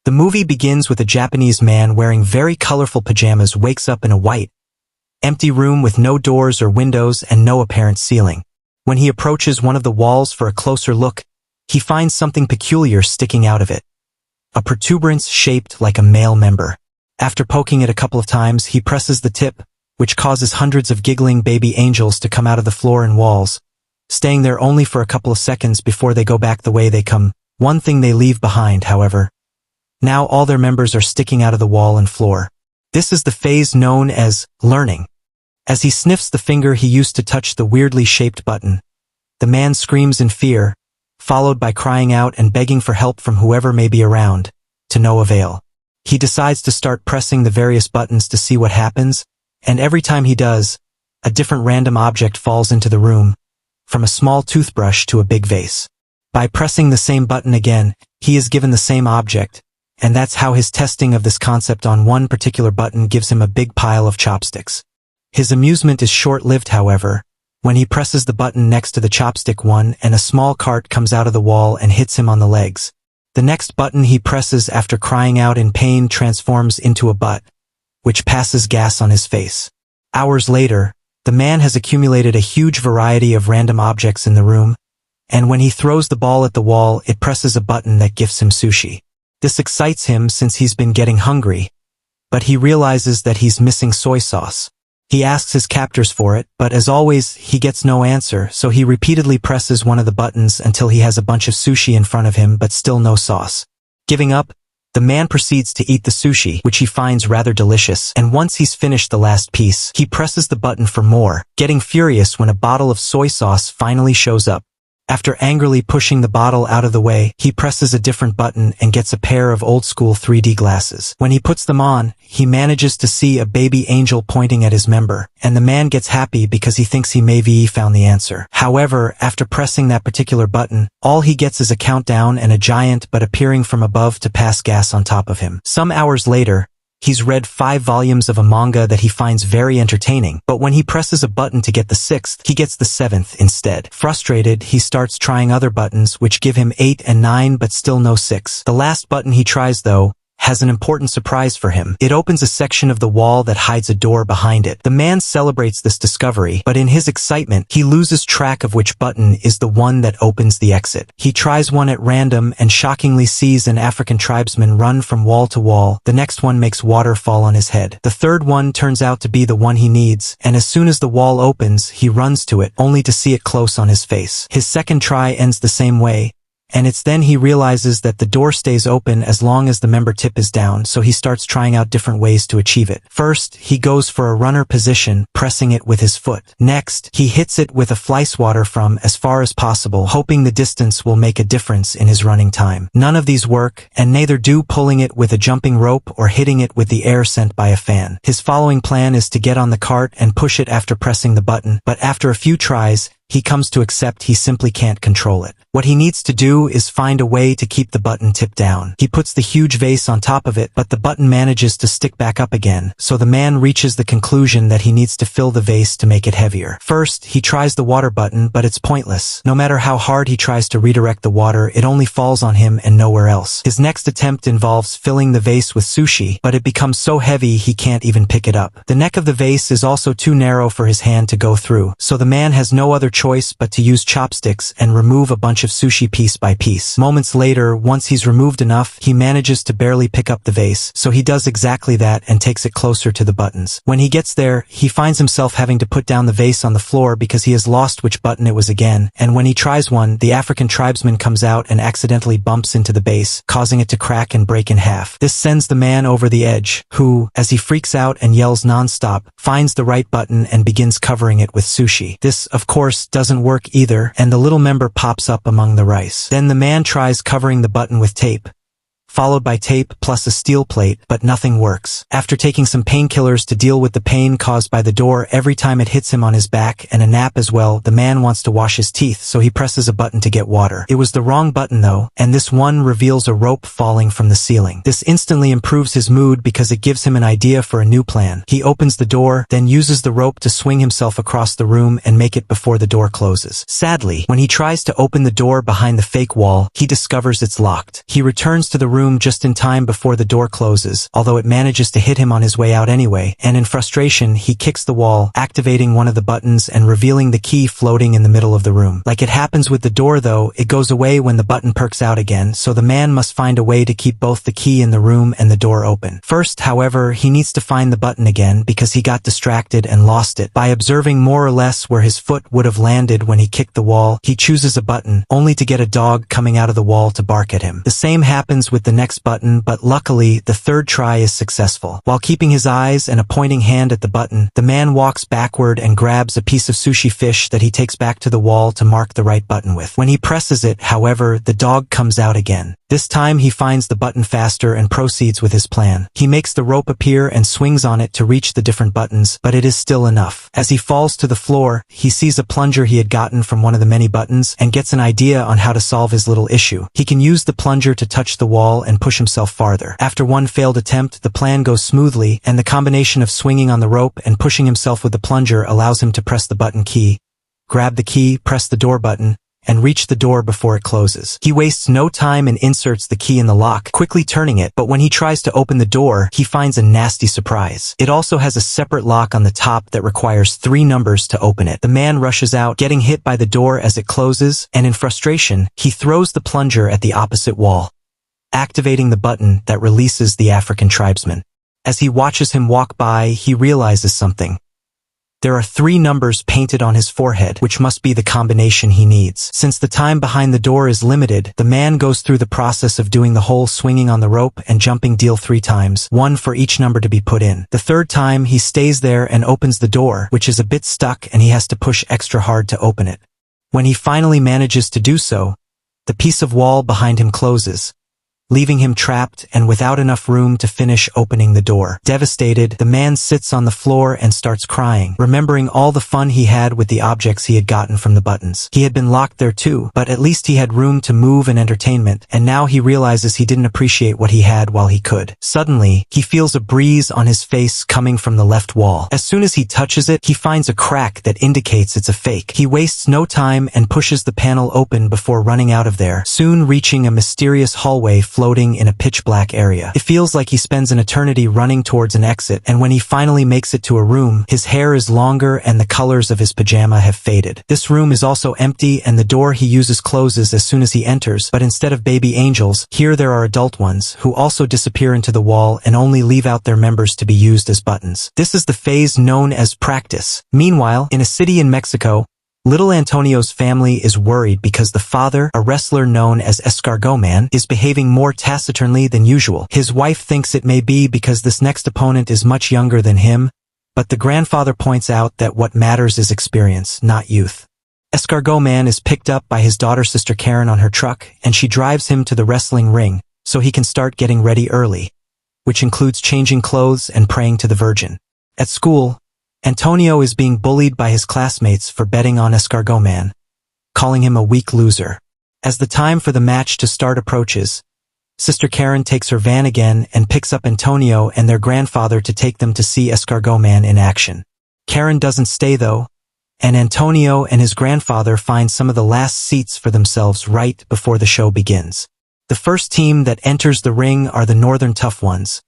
The movie begins with a Japanese man wearing very colorful pajamas wakes up in a white, empty room with no doors or windows and no apparent ceiling. When he approaches one of the walls for a closer look, he finds something peculiar sticking out of it. A protuberance shaped like a male member. After poking it a couple of times, he presses the tip, which causes hundreds of giggling baby angels to come out of the floor and walls, staying there only for a couple of seconds before they go back the way they come. One thing they leave behind, however. Now all their members are sticking out of the wall and floor. This is the phase known as learning. As he sniffs the finger he used to touch the weirdly shaped button, the man screams in fear, followed by crying out and begging for help from whoever may be around, to no avail. He decides to start pressing the various buttons to see what happens, and every time he does, a different random object falls into the room, from a small toothbrush to a big vase. By pressing the same button again, he is given the same object, and that's how his testing of this concept on one particular button gives him a big pile of chopsticks. His amusement is short-lived, however, when he presses the button next to the chopstick one and a small cart comes out of the wall and hits him on the legs. The next button he presses after crying out in pain transforms into a butt, which passes gas on his face. Hours later, the man has accumulated a huge variety of random objects in the room, and when he throws the ball at the wall, it presses a button that gifts him sushi. This excites him since he's been getting hungry, but he realizes that he's missing soy sauce. He asks his captors for it, but as always, he gets no answer, so he repeatedly presses one of the buttons until he has a bunch of sushi in front of him but still no sauce. Giving up, the man proceeds to eat the sushi, which he finds rather delicious, and once he's finished the last piece, he presses the button for more, getting furious when a bottle of soy sauce finally shows up. After angrily pushing the bottle out of the way, he presses a different button and gets a pair of old-school 3D glasses. When he puts them on, he manages to see a baby angel pointing at his member, and the man gets happy because he thinks he maybe found the answer. However, after pressing that particular button, all he gets is a countdown and a giant butt appearing from above to pass gas on top of him. Some hours later, he's read 5 volumes of a manga that he finds very entertaining, but when he presses a button to get the 6th, he gets the 7th instead. Frustrated, he starts trying other buttons which give him 8 and 9 but still no 6. The last button he tries, though, has an important surprise for him. It opens a section of the wall that hides a door behind it. The man celebrates this discovery, but in his excitement, he loses track of which button is the one that opens the exit. He tries one at random and shockingly sees an African tribesman run from wall to wall. The next one makes water fall on his head. The third one turns out to be the one he needs, and as soon as the wall opens, he runs to it, only to see it close on his face. His second try ends the same way, and it's then he realizes that the door stays open as long as the member tip is down, so he starts trying out different ways to achieve it. First, he goes for a runner position, pressing it with his foot. Next, he hits it with a fly swatter from as far as possible, hoping the distance will make a difference in his running time. None of these work, and neither do pulling it with a jumping rope or hitting it with the air sent by a fan. His following plan is to get on the cart and push it after pressing the button, but after a few tries, he comes to accept he simply can't control it. What he needs to do is find a way to keep the button tipped down. He puts the huge vase on top of it, but the button manages to stick back up again, so the man reaches the conclusion that he needs to fill the vase to make it heavier. First, he tries the water button, but it's pointless. No matter how hard he tries to redirect the water, it only falls on him and nowhere else. His next attempt involves filling the vase with sushi, but it becomes so heavy he can't even pick it up. The neck of the vase is also too narrow for his hand to go through, so the man has no other choice but to use chopsticks and remove a bunch of sushi piece by piece. Moments later, once he's removed enough, he manages to barely pick up the vase, so he does exactly that and takes it closer to the buttons. When he gets there, he finds himself having to put down the vase on the floor because he has lost which button it was again, and when he tries one, the African tribesman comes out and accidentally bumps into the base, causing it to crack and break in half. This sends the man over the edge, who, as he freaks out and yells non-stop, finds the right button and begins covering it with sushi. This, of course, doesn't work either, and the little member pops up among the rice. Then the man tries covering the button with tape, followed by tape plus a steel plate, but nothing works. After taking some painkillers to deal with the pain caused by the door every time it hits him on his back and a nap as well, the man wants to wash his teeth, so he presses a button to get water. It was the wrong button though, and this one reveals a rope falling from the ceiling. This instantly improves his mood because it gives him an idea for a new plan. He opens the door, then uses the rope to swing himself across the room and make it before the door closes. Sadly, when he tries to open the door behind the fake wall, he discovers it's locked. He returns to the room room just in time before the door closes, although it manages to hit him on his way out anyway, and in frustration, he kicks the wall, activating one of the buttons and revealing the key floating in the middle of the room. Like it happens with the door though, it goes away when the button perks out again, so the man must find a way to keep both the key in the room and the door open. First, however, he needs to find the button again because he got distracted and lost it. By observing more or less where his foot would have landed when he kicked the wall, he chooses a button, only to get a dog coming out of the wall to bark at him. The same happens with the next button, but luckily, the third try is successful. While keeping his eyes and a pointing hand at the button, the man walks backward and grabs a piece of sushi fish that he takes back to the wall to mark the right button with. When he presses it, however, the dog comes out again. This time he finds the button faster and proceeds with his plan. He makes the rope appear and swings on it to reach the different buttons, but it is still enough. As he falls to the floor, he sees a plunger he had gotten from one of the many buttons and gets an idea on how to solve his little issue. He can use the plunger to touch the wall and push himself farther. After one failed attempt, the plan goes smoothly, and the combination of swinging on the rope and pushing himself with the plunger allows him to press the button key, grab the key, press the door button, and reach the door before it closes. He wastes no time and inserts the key in the lock, quickly turning it, but when he tries to open the door, he finds a nasty surprise. It also has a separate lock on the top that requires 3 numbers to open it. The man rushes out, getting hit by the door as it closes, and in frustration, he throws the plunger at the opposite wall, activating the button that releases the African tribesman. As he watches him walk by, he realizes something. There are 3 numbers painted on his forehead, which must be the combination he needs. Since the time behind the door is limited, the man goes through the process of doing the whole swinging on the rope and jumping deal 3 times, 1 for each number to be put in. The 3rd time, he stays there and opens the door, which is a bit stuck and he has to push extra hard to open it. When he finally manages to do so, the piece of wall behind him closes, leaving him trapped and without enough room to finish opening the door. Devastated, the man sits on the floor and starts crying, remembering all the fun he had with the objects he had gotten from the buttons. He had been locked there too, but at least he had room to move and entertainment, and now he realizes he didn't appreciate what he had while he could. Suddenly, he feels a breeze on his face coming from the left wall. As soon as he touches it, he finds a crack that indicates it's a fake. He wastes no time and pushes the panel open before running out of there, soon reaching a mysterious hallway floating in a pitch-black area. It feels like he spends an eternity running towards an exit, and when he finally makes it to a room, his hair is longer and the colors of his pajama have faded. This room is also empty and the door he uses closes as soon as he enters, but instead of baby angels, here there are adult ones, who also disappear into the wall and only leave out their members to be used as buttons. This is the phase known as practice. Meanwhile, in a city in Mexico, little Antonio's family is worried because the father, a wrestler known as Escargot Man, is behaving more taciturnly than usual. His wife thinks it may be because this next opponent is much younger than him, but the grandfather points out that what matters is experience, not youth. Escargot Man is picked up by his daughter Sister Karen on her truck, and she drives him to the wrestling ring so he can start getting ready early, which includes changing clothes and praying to the Virgin. At school, Antonio is being bullied by his classmates for betting on Escargot Man, calling him a weak loser. As the time for the match to start approaches, Sister Karen takes her van again and picks up Antonio and their grandfather to take them to see Escargot Man in action. Karen doesn't stay though, and Antonio and his grandfather find some of the last seats for themselves right before the show begins. The first team that enters the ring are the Northern Tough Ones,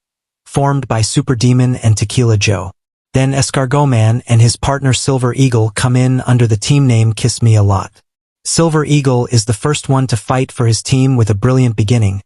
formed by Super Demon and Tequila Joe. Then Escargot Man and his partner Silver Eagle come in under the team name Kiss Me a Lot. Silver Eagle is the first one to fight for his team with a brilliant beginning,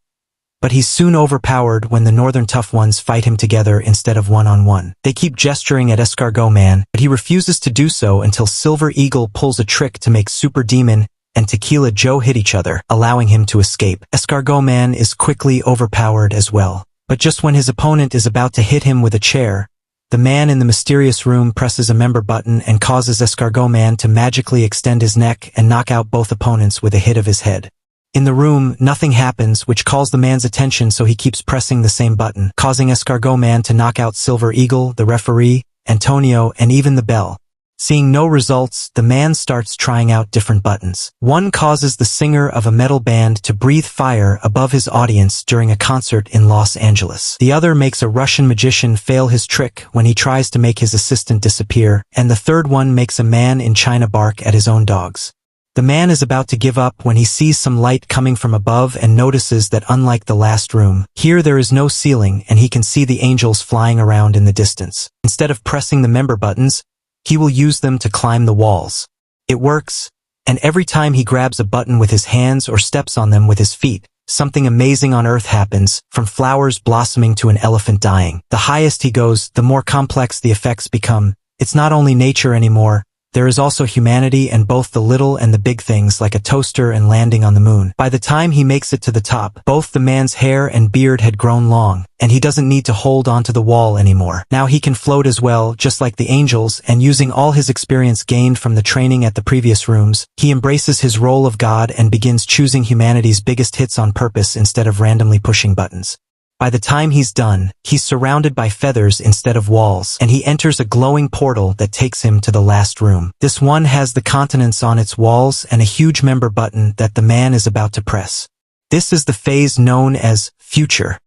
but he's soon overpowered when the Northern Tough Ones fight him together instead of one-on-one. They keep gesturing at Escargot Man, but he refuses to do so until Silver Eagle pulls a trick to make Super Demon and Tequila Joe hit each other, allowing him to escape. Escargot Man is quickly overpowered as well, but just when his opponent is about to hit him with a chair, the man in the mysterious room presses a member button and causes Escargot Man to magically extend his neck and knock out both opponents with a hit of his head. In the room, nothing happens, which calls the man's attention, so he keeps pressing the same button, causing Escargot Man to knock out Silver Eagle, the referee, Antonio, and even the bell. Seeing no results, the man starts trying out different buttons. One causes the singer of a metal band to breathe fire above his audience during a concert in Los Angeles. The other makes a Russian magician fail his trick when he tries to make his assistant disappear, and the third one makes a man in China bark at his own dogs. The man is about to give up when he sees some light coming from above and notices that unlike the last room, here there is no ceiling and he can see the angels flying around in the distance. Instead of pressing the member buttons, he will use them to climb the walls. It works, and every time he grabs a button with his hands or steps on them with his feet, something amazing on Earth happens, from flowers blossoming to an elephant dying. The highest he goes, the more complex the effects become. It's not only nature anymore, there is also humanity and both the little and the big things like a toaster and landing on the moon. By the time he makes it to the top, both the man's hair and beard had grown long, and he doesn't need to hold onto the wall anymore. Now he can float as well, just like the angels, and using all his experience gained from the training at the previous rooms, he embraces his role of God and begins choosing humanity's biggest hits on purpose instead of randomly pushing buttons. By the time he's done, he's surrounded by feathers instead of walls, and he enters a glowing portal that takes him to the last room. This one has the continents on its walls and a huge member button that the man is about to press. This is the phase known as future.